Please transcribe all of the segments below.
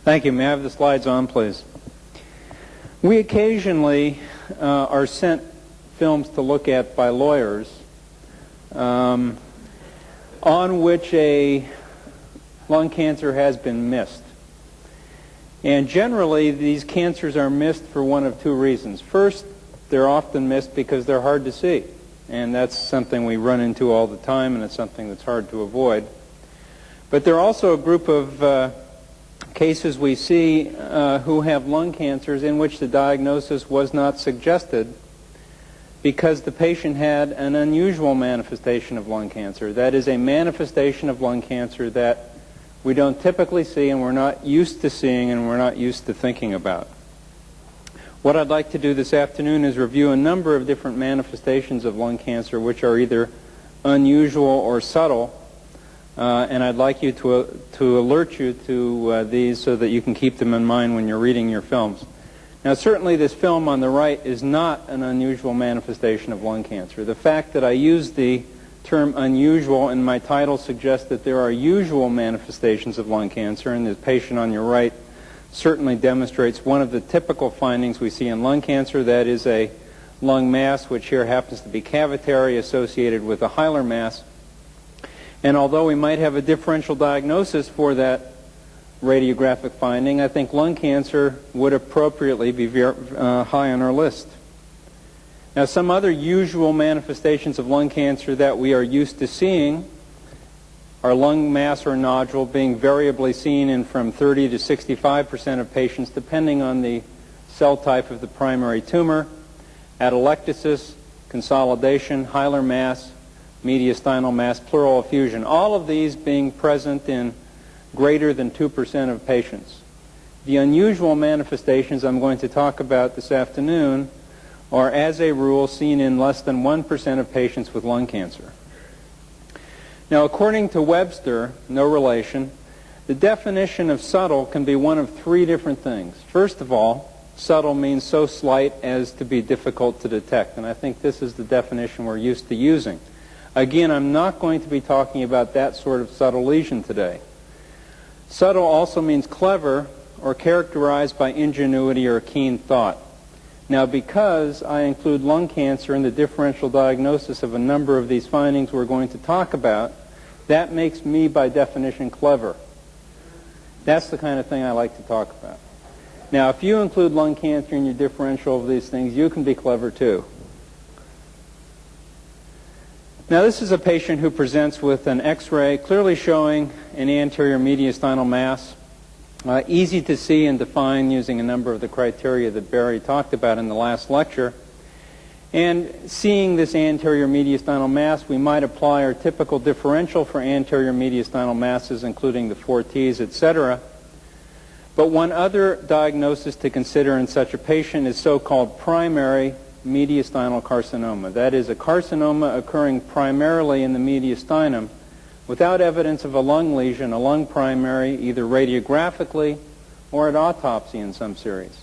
Thank you. May I have the slides on, please? We occasionally are sent films to look at by lawyers on which a lung cancer has been missed. And generally, these cancers are missed for one of two reasons. First, they're often missed because they're hard to see. And that's something we run into all the time, and it's something that's hard to avoid. But there are also a group of cases we see who have lung cancers in which the diagnosis was not suggested because the patient had an unusual manifestation of lung cancer. That is a manifestation of lung cancer that we don't typically see and we're not used to seeing and we're not used to thinking about. What I'd like to do this afternoon is review a number of different manifestations of lung cancer which are either unusual or subtle. And I'd like you to alert you to these so that you can keep them in mind when you're reading your films. Now, certainly this film on the right is not an unusual manifestation of lung cancer. The fact that I use the term unusual in my title suggests that there are usual manifestations of lung cancer, and the patient on your right certainly demonstrates one of the typical findings we see in lung cancer, that is a lung mass, which here happens to be cavitary associated with a hilar mass. And although we might have a differential diagnosis for that radiographic finding, I think lung cancer would appropriately be high on our list. Now, some other usual manifestations of lung cancer that we are used to seeing are lung mass or nodule being variably seen in from 30 to 65% of patients, depending on the cell type of the primary tumor, atelectasis, consolidation, hilar mass, mediastinal mass, pleural effusion, all of these being present in greater than 2% of patients. The unusual manifestations I'm going to talk about this afternoon are, as a rule, seen in less than 1% of patients with lung cancer. Now, according to Webster, no relation, the definition of subtle can be one of three different things. First of all, subtle means so slight as to be difficult to detect, and I think this is the definition we're used to using. Again, I'm not going to be talking about that sort of subtle lesion today. Subtle also means clever or characterized by ingenuity or keen thought. Now, because I include lung cancer in the differential diagnosis of a number of these findings we're going to talk about, that makes me, by definition, clever. That's the kind of thing I like to talk about. Now, if you include lung cancer in your differential of these things, you can be clever too. Now, this is a patient who presents with an X-ray clearly showing an anterior mediastinal mass, easy to see and define using a number of the criteria that Barry talked about in the last lecture. And seeing this anterior mediastinal mass, we might apply our typical differential for anterior mediastinal masses, including the 4 T's, etc. But one other diagnosis to consider in such a patient is so-called primary mediastinal carcinoma. That is, a carcinoma occurring primarily in the mediastinum without evidence of a lung lesion, a lung primary, either radiographically or at autopsy in some series.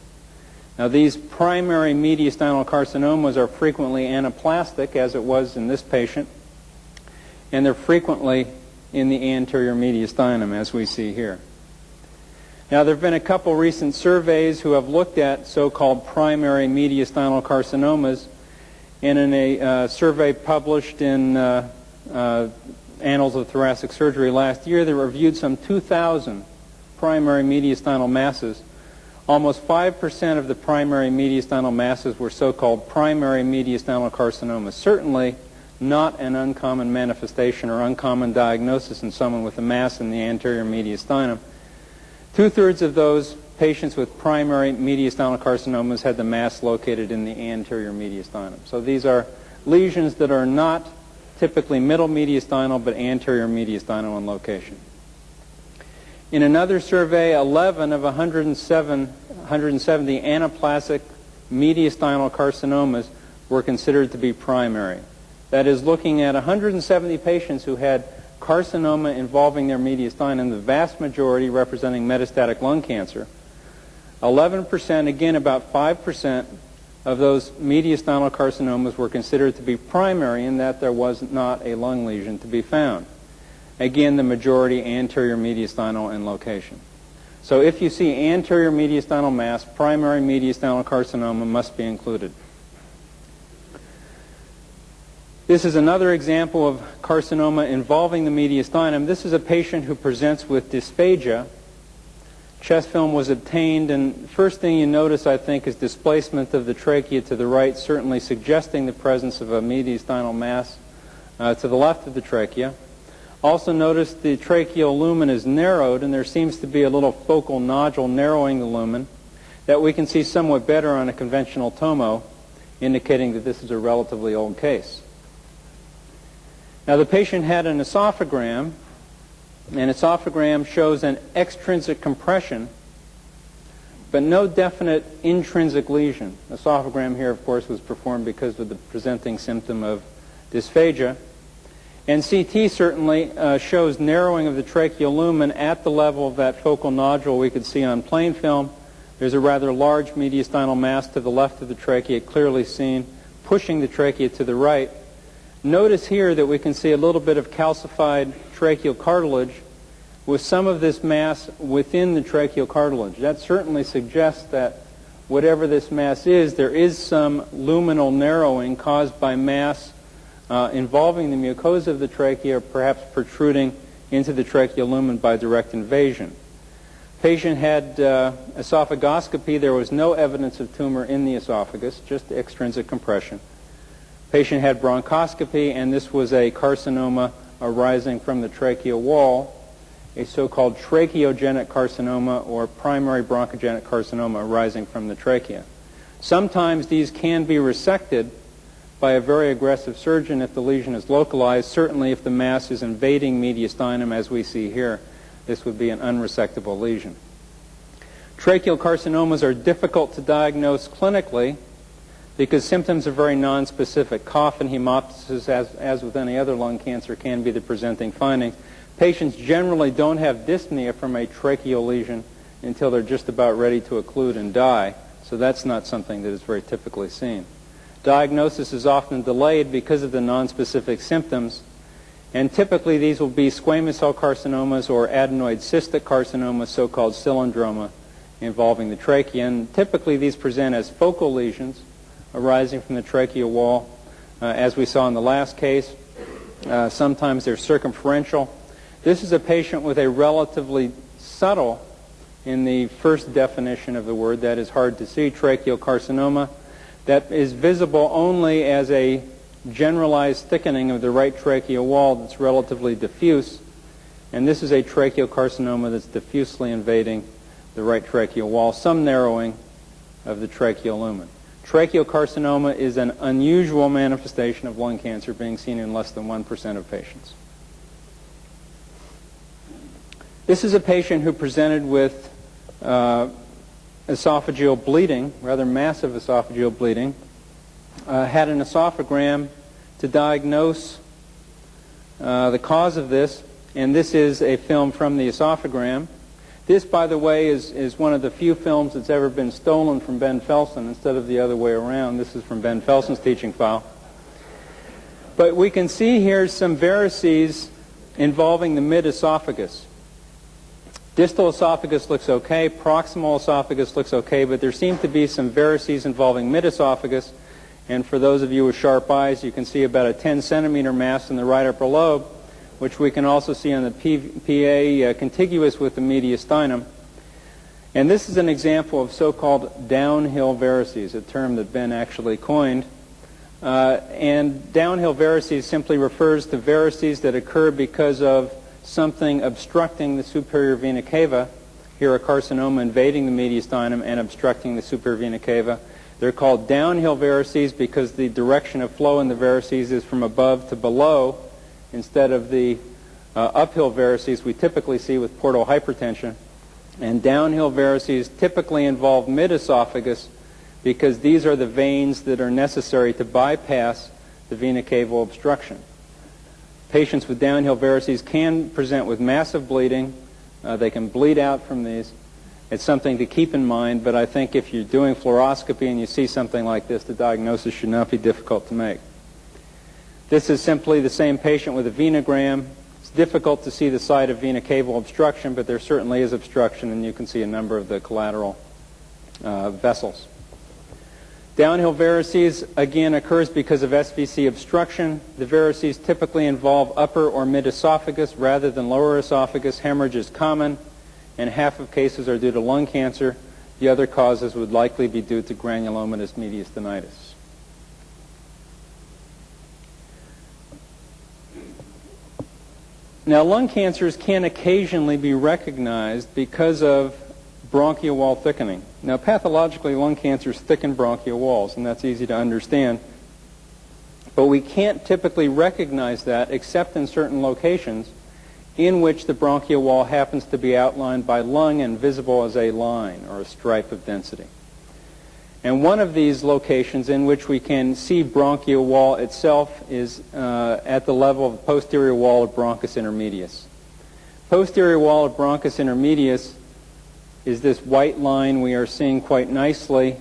Now, these primary mediastinal carcinomas are frequently anaplastic, as it was in this patient, and they're frequently in the anterior mediastinum, as we see here. Now, there have been a couple recent surveys who have looked at so-called primary mediastinal carcinomas, and in a survey published in Annals of Thoracic Surgery last year, they reviewed some 2,000 primary mediastinal masses. Almost 5% of the primary mediastinal masses were so-called primary mediastinal carcinomas. Certainly not an uncommon manifestation or uncommon diagnosis in someone with a mass in the anterior mediastinum. 2/3 of those patients with primary mediastinal carcinomas had the mass located in the anterior mediastinum. So these are lesions that are not typically middle mediastinal but anterior mediastinal in location. In another survey, 11 of 170 anaplastic mediastinal carcinomas were considered to be primary. That is, looking at 170 patients who had carcinoma involving their mediastinum, the vast majority representing metastatic lung cancer. 11%, again about 5% of those mediastinal carcinomas were considered to be primary in that there was not a lung lesion to be found. Again, the majority anterior mediastinal in location. So if you see anterior mediastinal mass, primary mediastinal carcinoma must be included. This is another example of carcinoma involving the mediastinum. This is a patient who presents with dysphagia. Chest film was obtained, and first thing you notice, I think, is displacement of the trachea to the right, certainly suggesting the presence of a mediastinal mass to the left of the trachea. Also notice the tracheal lumen is narrowed, and there seems to be a little focal nodule narrowing the lumen that we can see somewhat better on a conventional tomo, indicating that this is a relatively old case. Now, the patient had an esophagram, and esophagram shows an extrinsic compression, but no definite intrinsic lesion. Esophagram here, of course, was performed because of the presenting symptom of dysphagia. And CT certainly shows narrowing of the tracheal lumen at the level of that focal nodule we could see on plain film. There's a rather large mediastinal mass to the left of the trachea, clearly seen, pushing the trachea to the right. Notice here that we can see a little bit of calcified tracheal cartilage with some of this mass within the tracheal cartilage. That certainly suggests that whatever this mass is, there is some luminal narrowing caused by mass involving the mucosa of the trachea, or perhaps protruding into the tracheal lumen by direct invasion. Patient had esophagoscopy. There was no evidence of tumor in the esophagus, just extrinsic compression. Patient had bronchoscopy, and this was a carcinoma arising from the tracheal wall, a so-called tracheogenic carcinoma or primary bronchogenic carcinoma arising from the trachea. Sometimes these can be resected by a very aggressive surgeon if the lesion is localized. Certainly if the mass is invading mediastinum, as we see here, this would be an unresectable lesion. Tracheal carcinomas are difficult to diagnose clinically because symptoms are very nonspecific. Cough and hemoptysis, as with any other lung cancer, can be the presenting finding. Patients generally don't have dyspnea from a tracheal lesion until they're just about ready to occlude and die, so that's not something that is very typically seen. Diagnosis is often delayed because of the nonspecific symptoms, and typically these will be squamous cell carcinomas or adenoid cystic carcinomas, so-called cylindroma, involving the trachea. And typically these present as focal lesions arising from the tracheal wall. As we saw in the last case, sometimes they're circumferential. This is a patient with a relatively subtle, in the first definition of the word, that is hard to see, tracheal carcinoma, that is visible only as a generalized thickening of the right tracheal wall that's relatively diffuse. And this is a tracheal carcinoma that's diffusely invading the right tracheal wall, some narrowing of the tracheal lumen. Tracheal carcinoma is an unusual manifestation of lung cancer, being seen in less than 1% of patients. This is a patient who presented with esophageal bleeding, rather massive esophageal bleeding, had an esophagram to diagnose the cause of this, and this is a film from the esophagram. This, by the way, is one of the few films that's ever been stolen from Ben Felsen instead of the other way around. This is from Ben Felsen's teaching file. But we can see here some varices involving the mid-esophagus. Distal esophagus looks okay, proximal esophagus looks okay, but there seem to be some varices involving mid-esophagus, and for those of you with sharp eyes, you can see about a 10-centimeter mass in the right upper lobe, which we can also see on the PA contiguous with the mediastinum. And this is an example of so-called downhill varices, a term that Ben actually coined. And downhill varices simply refers to varices that occur because of something obstructing the superior vena cava. Here a carcinoma invading the mediastinum and obstructing the superior vena cava. They're called downhill varices because the direction of flow in the varices is from above to below instead of the uphill varices we typically see with portal hypertension. And downhill varices typically involve mid-esophagus because these are the veins that are necessary to bypass the vena caval obstruction. Patients with downhill varices can present with massive bleeding. They can bleed out from these. It's something to keep in mind, but I think if you're doing fluoroscopy and you see something like this, the diagnosis should not be difficult to make. This is simply the same patient with a venogram. It's difficult to see the site of vena cava obstruction, but there certainly is obstruction, and you can see a number of the collateral vessels. Downhill varices, again, occurs because of SVC obstruction. The varices typically involve upper or mid-esophagus rather than lower esophagus. Hemorrhage is common, and half of cases are due to lung cancer. The other causes would likely be due to granulomatous mediastinitis. Now, lung cancers can occasionally be recognized because of bronchial wall thickening. Now, pathologically, lung cancers thicken bronchial walls, and that's easy to understand. But we can't typically recognize that except in certain locations in which the bronchial wall happens to be outlined by lung and visible as a line or a stripe of density. And one of these locations in which we can see bronchial wall itself is at the level of the posterior wall of bronchus intermedius. Posterior wall of bronchus intermedius is this white line we are seeing quite nicely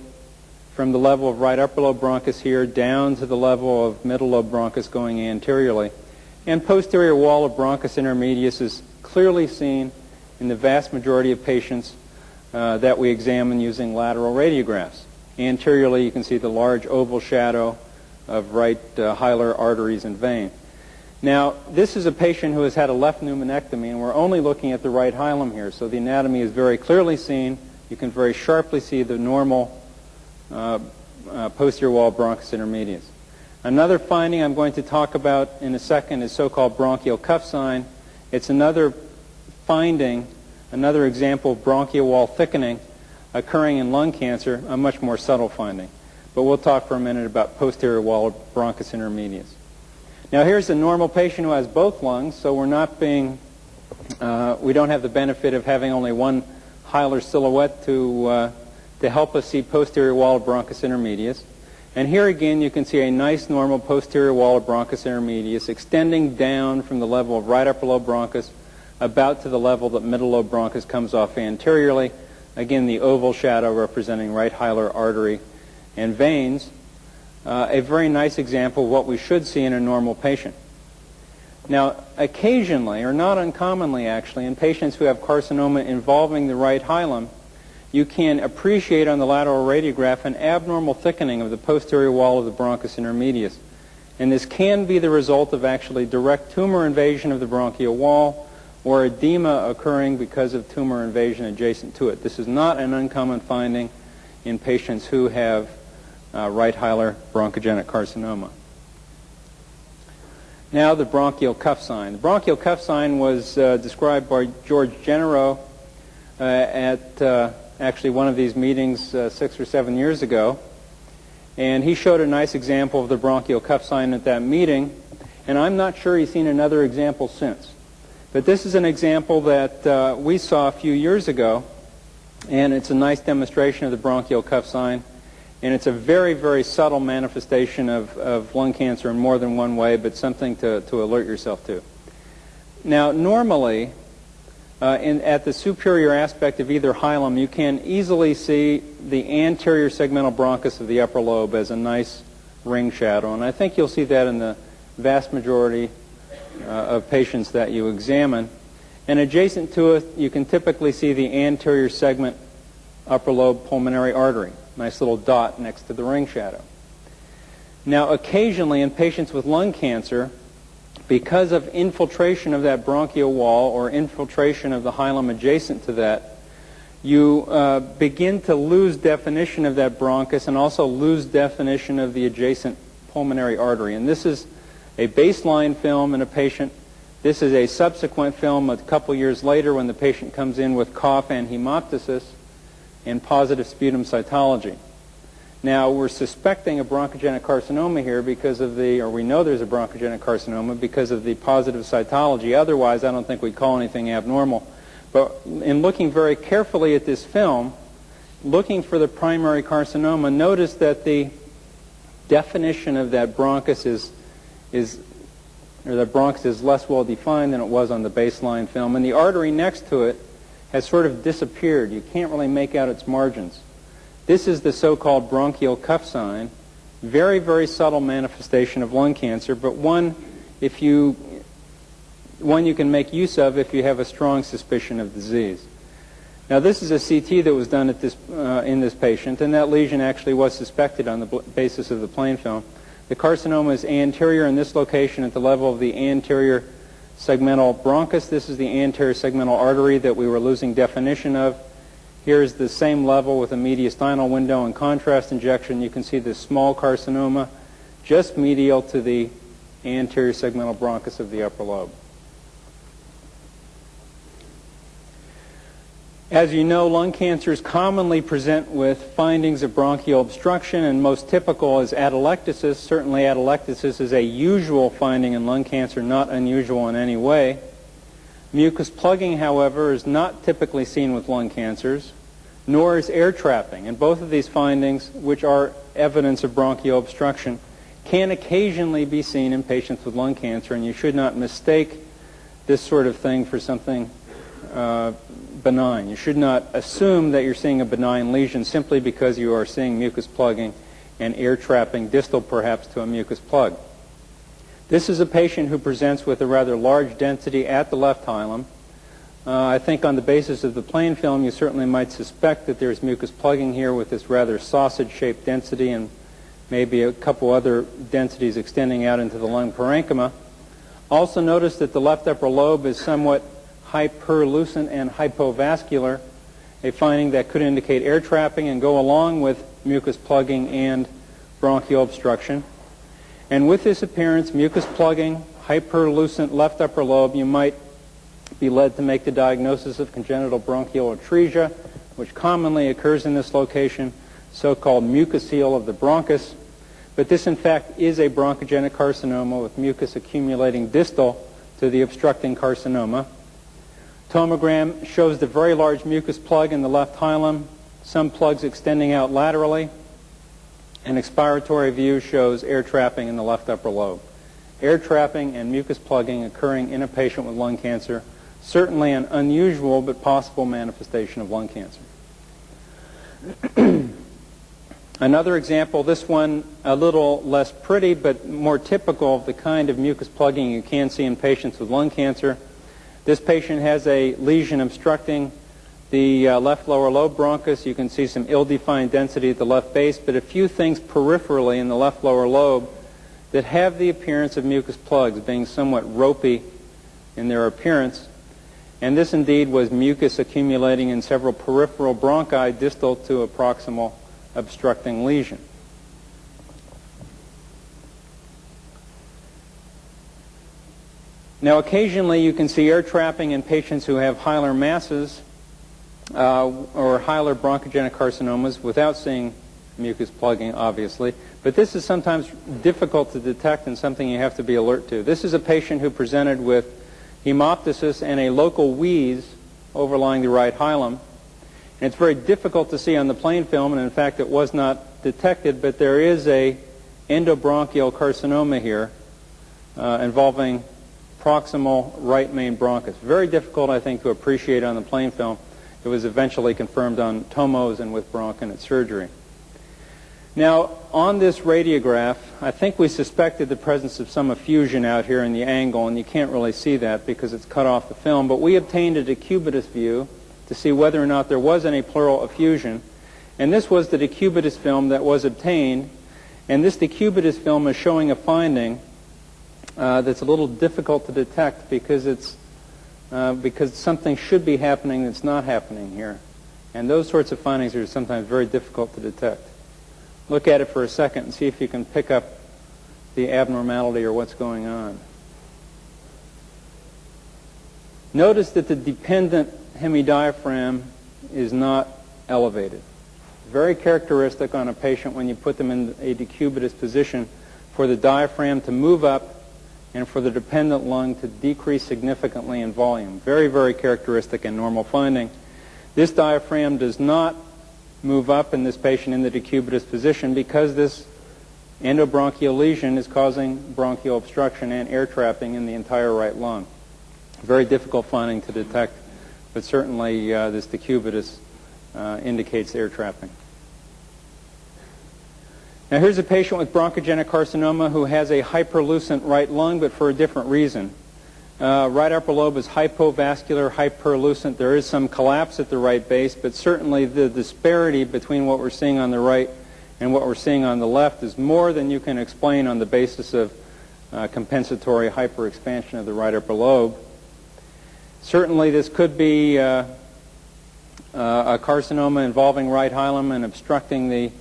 from the level of right upper lobe bronchus here down to the level of middle lobe bronchus going anteriorly. And posterior wall of bronchus intermedius is clearly seen in the vast majority of patients that we examine using lateral radiographs. Anteriorly, you can see the large oval shadow of right hilar arteries and vein. Now, this is a patient who has had a left pneumonectomy, and we're only looking at the right hilum here, so the anatomy is very clearly seen. You can very sharply see the normal posterior wall of bronchus intermedius. Another finding I'm going to talk about in a second is so-called bronchial cuff sign. It's another finding, another example of bronchial wall thickening occurring in lung cancer, a much more subtle finding. But we'll talk for a minute about posterior wall of bronchus intermedius. Now, here's a normal patient who has both lungs, so we're not being, we don't have the benefit of having only one hilar silhouette to help us see posterior wall of bronchus intermedius. And here again, you can see a nice normal posterior wall of bronchus intermedius extending down from the level of right upper lobe bronchus about to the level that middle lobe bronchus comes off anteriorly. Again, the oval shadow representing right hilar artery and veins. A very nice example of what we should see in a normal patient. Now, occasionally, or not uncommonly actually, in patients who have carcinoma involving the right hilum, you can appreciate on the lateral radiograph an abnormal thickening of the posterior wall of the bronchus intermedius. And this can be the result of actually direct tumor invasion of the bronchial wall or edema occurring because of tumor invasion adjacent to it. This is not an uncommon finding in patients who have right hilar bronchogenic carcinoma. Now the bronchial cuff sign. The bronchial cuff sign was described by George Genero at actually one of these meetings 6 or 7 years ago. And he showed a nice example of the bronchial cuff sign at that meeting. And I'm not sure he's seen another example since. But this is an example that we saw a few years ago. And it's a nice demonstration of the bronchial cuff sign. And it's a very, very subtle manifestation of lung cancer in more than one way, but something to alert yourself to. Now, normally, at the superior aspect of either hilum, you can easily see the anterior segmental bronchus of the upper lobe as a nice ring shadow. And I think you'll see that in the vast majority of patients that you examine. And adjacent to it, you can typically see the anterior segment upper lobe pulmonary artery. Nice little dot next to the ring shadow. Now, occasionally in patients with lung cancer, because of infiltration of that bronchial wall or infiltration of the hilum adjacent to that, you begin to lose definition of that bronchus and also lose definition of the adjacent pulmonary artery. And this is a baseline film in a patient. This is a subsequent film a couple years later when the patient comes in with cough and hemoptysis and positive sputum cytology. Now, we're suspecting a bronchogenic carcinoma here because of the, or we know there's a bronchogenic carcinoma because of the positive cytology. Otherwise, I don't think we'd call anything abnormal. But in looking very carefully at this film, looking for the primary carcinoma, notice that the definition of that bronchus is less well defined than it was on the baseline film, and the artery next to it has sort of disappeared. You can't really make out its margins. This is the so-called bronchial cuff sign, very, very subtle manifestation of lung cancer, but one, if you one you can make use of if you have a strong suspicion of disease. Now, this is a CT that was done at in this patient, and that lesion actually was suspected on the basis of the plain film. The carcinoma is anterior in this location at the level of the anterior segmental bronchus. This is the anterior segmental artery that we were losing definition of. Here's the same level with a mediastinal window and contrast injection. You can see this small carcinoma just medial to the anterior segmental bronchus of the upper lobe. As you know, lung cancers commonly present with findings of bronchial obstruction, and most typical is atelectasis. Certainly atelectasis is a usual finding in lung cancer, not unusual in any way. Mucus plugging, however, is not typically seen with lung cancers, nor is air trapping. And both of these findings, which are evidence of bronchial obstruction, can occasionally be seen in patients with lung cancer, and you should not mistake this sort of thing for something benign. You should not assume that you're seeing a benign lesion simply because you are seeing mucus plugging and air trapping distal perhaps to a mucus plug. This is a patient who presents with a rather large density at the left hilum. I think on the basis of the plain film you certainly might suspect that there's mucus plugging here with this rather sausage-shaped density and maybe a couple other densities extending out into the lung parenchyma. Also notice that the left upper lobe is somewhat hyperlucent and hypovascular, a finding that could indicate air trapping and go along with mucus plugging and bronchial obstruction. And with this appearance, mucus plugging, hyperlucent left upper lobe, you might be led to make the diagnosis of congenital bronchial atresia, which commonly occurs in this location, so-called mucocele of the bronchus. But this, in fact, is a bronchogenic carcinoma with mucus accumulating distal to the obstructing carcinoma. Tomogram shows the very large mucus plug in the left hilum, some plugs extending out laterally. An expiratory view shows air trapping in the left upper lobe. Air trapping and mucus plugging occurring in a patient with lung cancer, certainly an unusual but possible manifestation of lung cancer. Another example, this one a little less pretty but more typical of the kind of mucus plugging you can see in patients with lung cancer. This patient has a lesion obstructing the left lower lobe bronchus. You can see some ill-defined density at the left base, but a few things peripherally in the left lower lobe that have the appearance of mucus plugs, being somewhat ropey in their appearance. And this indeed was mucus accumulating in several peripheral bronchi distal to a proximal obstructing lesion. Now, occasionally you can see air trapping in patients who have hilar masses or hilar bronchogenic carcinomas without seeing mucus plugging, obviously. But this is sometimes difficult to detect and something you have to be alert to. This is a patient who presented with hemoptysis and a local wheeze overlying the right hilum. And it's very difficult to see on the plain film, and in fact it was not detected, but there is a endobronchial carcinoma here involving proximal right main bronchus. Very difficult, I think, to appreciate on the plain film. It was eventually confirmed on tomos and with bronchinet surgery. Now, on this radiograph, I think we suspected the presence of some effusion out here in the angle, and you can't really see that because it's cut off the film, but we obtained a decubitus view to see whether or not there was any pleural effusion, and this was the decubitus film that was obtained, and this decubitus film is showing a finding that's a little difficult to detect because something should be happening that's not happening here, and those sorts of findings are sometimes very difficult to detect. Look at it for a second and see if you can pick up the abnormality or what's going on. Notice that the dependent hemidiaphragm is not elevated. Very characteristic on a patient when you put them in a decubitus position for the diaphragm to move up and for the dependent lung to decrease significantly in volume. Very, very characteristic and normal finding. This diaphragm does not move up in this patient in the decubitus position because this endobronchial lesion is causing bronchial obstruction and air trapping in the entire right lung. Very difficult finding to detect, but certainly this decubitus indicates air trapping. Now here's a patient with bronchogenic carcinoma who has a hyperlucent right lung, but for a different reason. Right upper lobe is hypovascular, hyperlucent. There is some collapse at the right base, but certainly the disparity between what we're seeing on the right and what we're seeing on the left is more than you can explain on the basis of compensatory hyperexpansion of the right upper lobe. Certainly this could be a carcinoma involving right hilum and obstructing the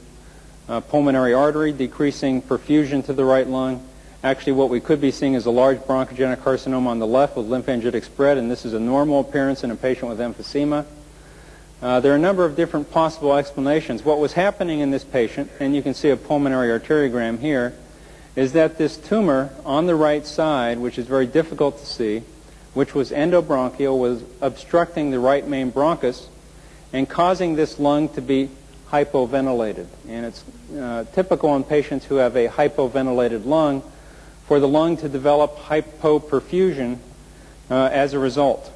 pulmonary artery, decreasing perfusion to the right lung. Actually, what we could be seeing is a large bronchogenic carcinoma on the left with lymphangitic spread, and this is a normal appearance in a patient with emphysema. There are a number of different possible explanations. What was happening in this patient, and you can see a pulmonary arteriogram here, is that this tumor on the right side, which is very difficult to see, which was endobronchial, was obstructing the right main bronchus and causing this lung to be hypoventilated. And it's typical in patients who have a hypoventilated lung for the lung to develop hypoperfusion as a result.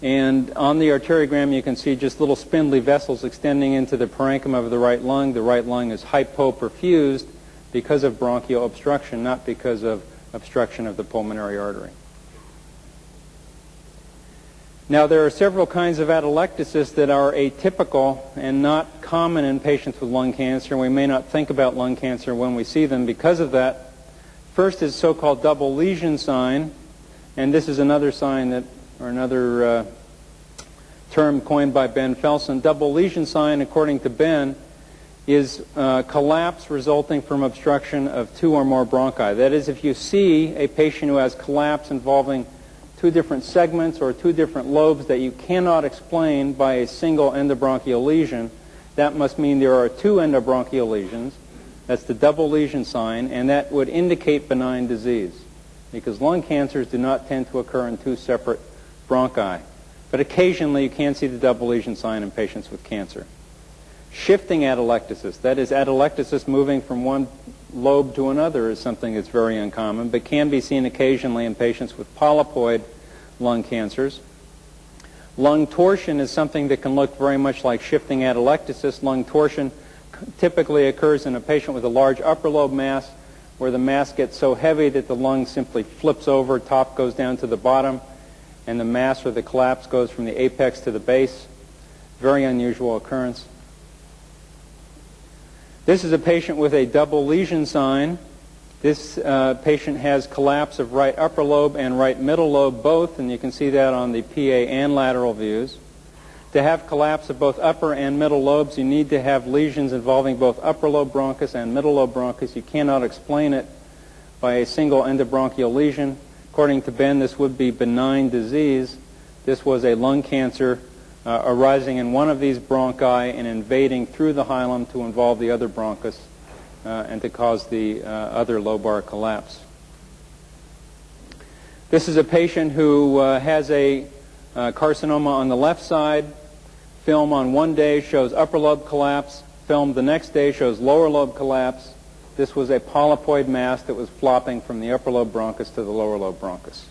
And on the arteriogram, you can see just little spindly vessels extending into the parenchyma of the right lung. The right lung is hypoperfused because of bronchial obstruction, not because of obstruction of the pulmonary artery. Now, there are several kinds of atelectasis that are atypical and not common in patients with lung cancer. We may not think about lung cancer when we see them because of that. First is so-called double lesion sign, and this is another sign that, or another term coined by Ben Felsen. Double lesion sign, according to Ben, is collapse resulting from obstruction of two or more bronchi. That is, if you see a patient who has collapse involving two different segments or two different lobes that you cannot explain by a single endobronchial lesion, that must mean there are two endobronchial lesions. That's the double lesion sign, and that would indicate benign disease, because lung cancers do not tend to occur in two separate bronchi. But occasionally you can see the double lesion sign in patients with cancer. Shifting atelectasis, that is atelectasis moving from one lobe to another, is something that's very uncommon, but can be seen occasionally in patients with polypoid lung cancers. Lung torsion is something that can look very much like shifting atelectasis. Lung torsion typically occurs in a patient with a large upper lobe mass, where the mass gets so heavy that the lung simply flips over, top goes down to the bottom, and the mass or the collapse goes from the apex to the base. Very unusual occurrence. This is a patient with a double lesion sign. This patient has collapse of right upper lobe and right middle lobe both, and you can see that on the PA and lateral views. To have collapse of both upper and middle lobes, you need to have lesions involving both upper lobe bronchus and middle lobe bronchus. You cannot explain it by a single endobronchial lesion. According to Ben, this would be benign disease. This was a lung cancer arising in one of these bronchi and invading through the hilum to involve the other bronchus and to cause the other lobar collapse. This is a patient who has a carcinoma on the left side. Film on one day shows upper lobe collapse. Film the next day shows lower lobe collapse. This was a polypoid mass that was flopping from the upper lobe bronchus to the lower lobe bronchus.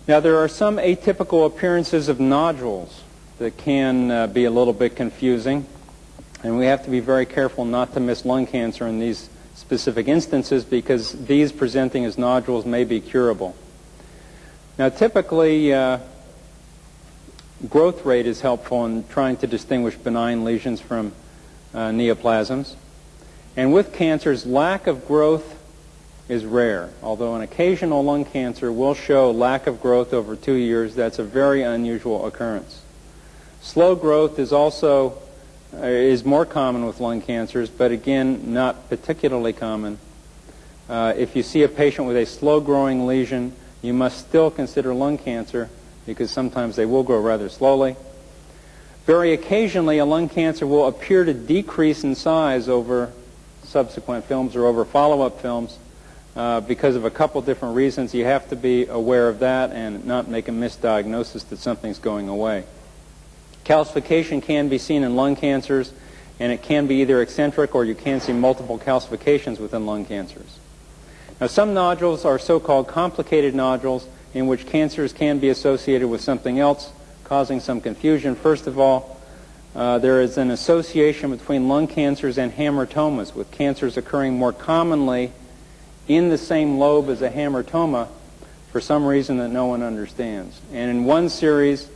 Now, there are some atypical appearances of nodules that can be a little bit confusing, and we have to be very careful not to miss lung cancer in these specific instances, because these presenting as nodules may be curable. Now, typically, growth rate is helpful in trying to distinguish benign lesions from neoplasms. And with cancers, lack of growth is rare. Although an occasional lung cancer will show lack of growth over 2 years, that's a very unusual occurrence. Slow growth is also more common with lung cancers, but again, not particularly common. If you see a patient with a slow-growing lesion, you must still consider lung cancer, because sometimes they will grow rather slowly. Very occasionally, a lung cancer will appear to decrease in size over subsequent films or over follow-up films because of a couple different reasons. You have to be aware of that and not make a misdiagnosis that something's going away. Calcification can be seen in lung cancers, and it can be either eccentric or you can see multiple calcifications within lung cancers. Now, some nodules are so-called complicated nodules, in which cancers can be associated with something else, causing some confusion. First of all, there is an association between lung cancers and hamartomas, with cancers occurring more commonly in the same lobe as a hamartoma for some reason that no one understands. And in one series,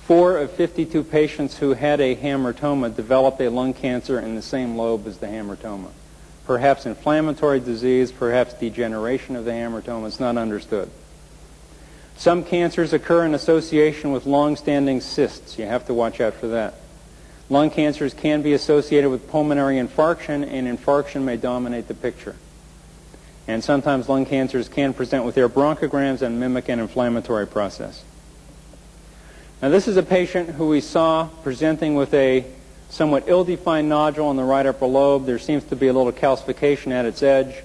4 of 52 patients who had a hamartoma developed a lung cancer in the same lobe as the hamartoma. Perhaps inflammatory disease, perhaps degeneration of the hamartoma. It's not understood. Some cancers occur in association with long-standing cysts. You have to watch out for that. Lung cancers can be associated with pulmonary infarction, and infarction may dominate the picture. And sometimes lung cancers can present with air bronchograms and mimic an inflammatory process. Now, this is a patient who we saw presenting with a somewhat ill-defined nodule in the right upper lobe. There seems to be a little calcification at its edge.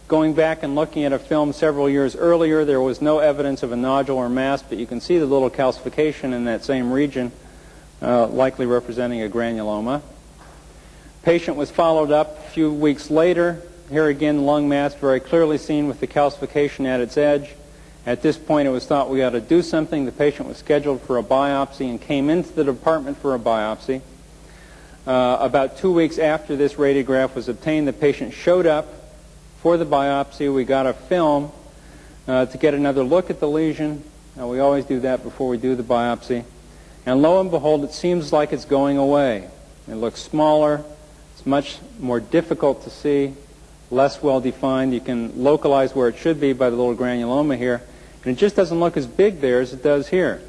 Going back and looking at a film several years earlier, there was no evidence of a nodule or mass, but you can see the little calcification in that same region, likely representing a granuloma. Patient was followed up a few weeks later. Here again, lung mass very clearly seen with the calcification at its edge. At this point, it was thought we ought to do something. The patient was scheduled for a biopsy and came into the department for a biopsy. About 2 weeks after this radiograph was obtained, the patient showed up for the biopsy. We got a film to get another look at the lesion. We always do that before we do the biopsy. And lo and behold, it seems like it's going away. It looks smaller. It's much more difficult to see, less well defined. You can localize where it should be by the little granuloma here. And it just doesn't look as big there as it does here.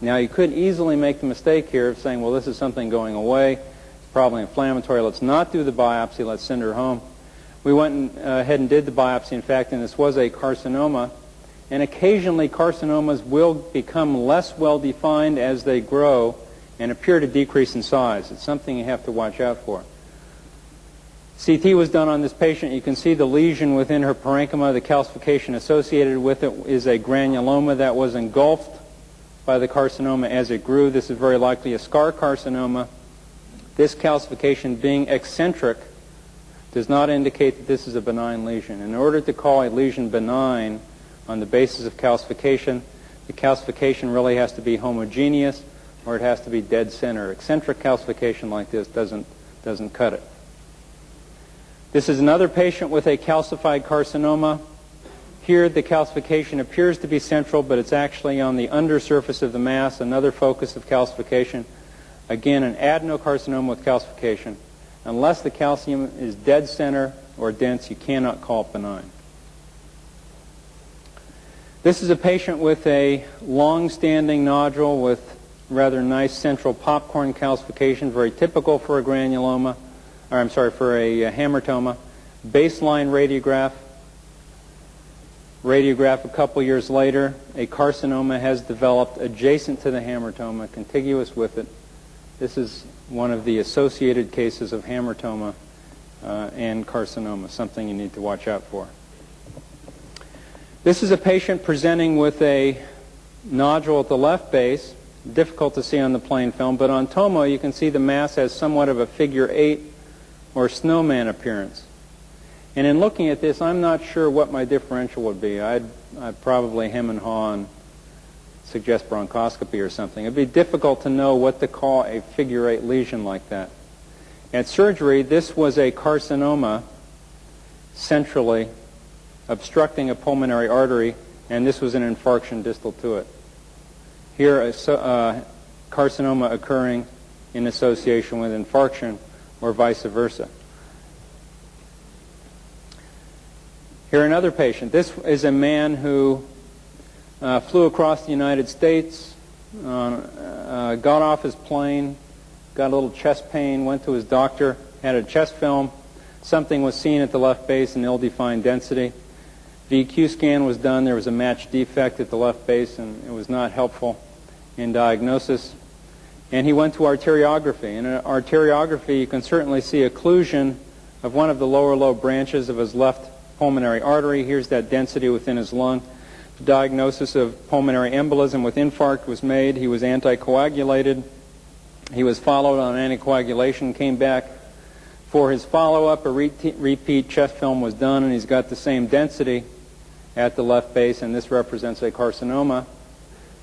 Now, you could easily make the mistake here of saying, well, this is something going away. It's probably inflammatory. Let's not do the biopsy. Let's send her home. We went ahead and did the biopsy, in fact, and this was a carcinoma. And occasionally, carcinomas will become less well-defined as they grow and appear to decrease in size. It's something you have to watch out for. CT was done on this patient. You can see the lesion within her parenchyma. The calcification associated with it is a granuloma that was engulfed by the carcinoma as it grew. This is very likely a scar carcinoma. This calcification being eccentric does not indicate that this is a benign lesion. In order to call a lesion benign on the basis of calcification, the calcification really has to be homogeneous or it has to be dead center. Eccentric calcification like this doesn't cut it. This is another patient with a calcified carcinoma. Here the calcification appears to be central, but it's actually on the undersurface of the mass, another focus of calcification. Again, an adenocarcinoma with calcification. Unless the calcium is dead center or dense, you cannot call it benign. This is a patient with a long-standing nodule with rather nice central popcorn calcification, very typical for a granuloma. For a hamartoma. Baseline radiograph a couple years later, a carcinoma has developed adjacent to the hamartoma, contiguous with it. This is one of the associated cases of hamartoma and carcinoma, something you need to watch out for. This is a patient presenting with a nodule at the left base, difficult to see on the plain film, but on tomo you can see the mass has somewhat of a figure 8 or snowman appearance. And in looking at this, I'm not sure what my differential would be. I'd probably hem and haw and suggest bronchoscopy or something. It'd be difficult to know what to call a figure 8 lesion like that. At surgery, this was a carcinoma centrally obstructing a pulmonary artery, and this was an infarction distal to it. Here, a carcinoma occurring in association with infarction, or vice versa. Here another patient. This is a man who flew across the United States, got off his plane, got a little chest pain, went to his doctor, had a chest film. Something was seen at the left base in ill-defined density. VQ scan was done. There was a match defect at the left base, and it was not helpful in diagnosis. And he went to arteriography. In arteriography, you can certainly see occlusion of one of the lower lobe branches of his left pulmonary artery. Here's that density within his lung. The diagnosis of pulmonary embolism with infarct was made. He was anticoagulated. He was followed on anticoagulation, came back for his follow-up. A repeat chest film was done, and he's got the same density at the left base, and this represents a carcinoma.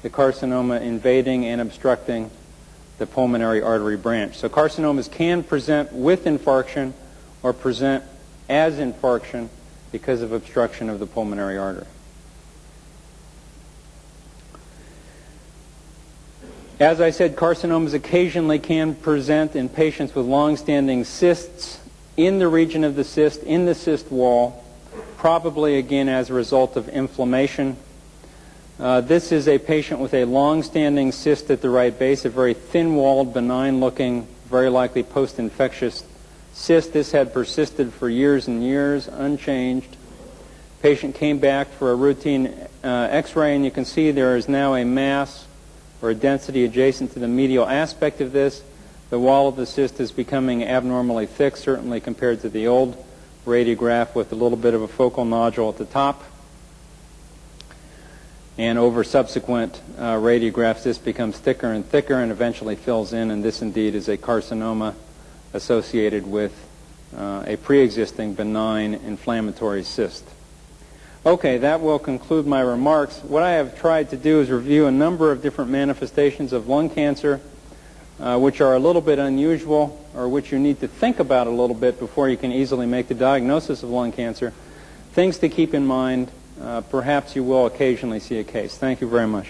The carcinoma invading and obstructing the pulmonary artery branch. So carcinomas can present with infarction or present as infarction because of obstruction of the pulmonary artery. As I said, carcinomas occasionally can present in patients with long-standing cysts in the region of the cyst, in the cyst wall, probably again as a result of inflammation. This is a patient with a long-standing cyst at the right base, a very thin-walled, benign-looking, very likely post-infectious cyst. This had persisted for years and years, unchanged. Patient came back for a routine X-ray, and you can see there is now a mass or a density adjacent to the medial aspect of this. The wall of the cyst is becoming abnormally thick, certainly compared to the old radiograph, with a little bit of a focal nodule at the top. And over subsequent radiographs, this becomes thicker and thicker and eventually fills in, and this indeed is a carcinoma associated with a pre-existing benign inflammatory cyst. Okay, that will conclude my remarks. What I have tried to do is review a number of different manifestations of lung cancer, which are a little bit unusual, or which you need to think about a little bit before you can easily make the diagnosis of lung cancer. Things to keep in mind. Perhaps you will occasionally see a case. Thank you very much.